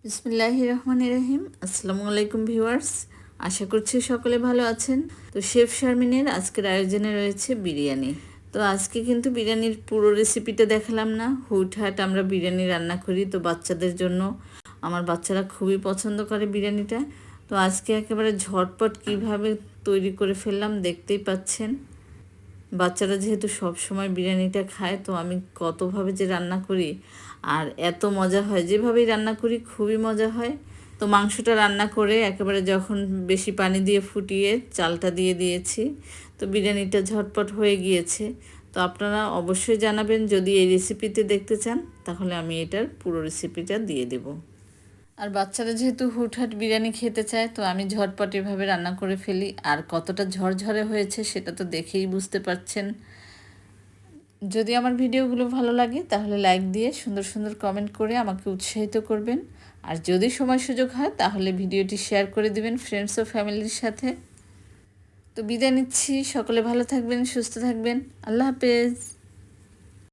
বিসমিল্লাহির রহমানির রহিম। আসসালামু আলাইকুম ভিউয়ার্স, আশা করছি সকলে ভালো আছেন। তো শেফ শারমিনের আজকের আয়োজনে রয়েছে বিরিয়ানি। তো আজকে কিন্তু বিরিয়ানির পুরো রেসিপিটা দেখালাম না, হুটহাট আমরা বিরিয়ানি রান্না করি। তো বাচ্চাদের জন্য, আমার বাচ্চারা খুবই পছন্দ করে বিরিয়ানিটা। তো আজকে একেবারে ঝটপট কিভাবে তৈরি করে ফেললাম দেখতেই পাচ্ছেন। বাচ্চারা যেহেতু সব সময় বিরিয়ানিটা খায়, তো আমি কতভাবে যে রান্না করি আর এত মজা হয়, যেভাবেই রান্না করি খুবই মজা হয়। তো মাংসটা রান্না করে একেবারে যখন বেশি পানি দিয়ে ফুটিয়ে চালটা দিয়ে দিয়েছি, তো বিরিয়ানিটা ঝটপট হয়ে গিয়েছে। তো আপনারা অবশ্যই জানাবেন যদি এই রেসিপিতে দেখতে চান, তাহলে আমি এটার পুরো রেসিপিটা দিয়ে দেব। আর বাচ্চারা যেহেতু হুটহাট বিরিয়ানি খেতে চায়, তো আমি ঝটপট এভাবে রান্না করে ফেলি। আর কতটা ঝরঝরে হয়েছে সেটা তো দেখেই বুঝতে পারছেন। যদি আমার ভিডিওগুলো ভালো লাগে তাহলে লাইক দিয়ে সুন্দর সুন্দর কমেন্ট করে আমাকে উৎসাহিত করবেন। আর যদি সময় সুযোগ হয় তাহলে ভিডিওটি শেয়ার করে দিবেন ফ্রেন্ডস ও ফ্যামিলির সাথে। তো বিদায় নিচ্ছি, সকলে ভালো থাকবেন, সুস্থ থাকবেন। আল্লাহ হাফেজ।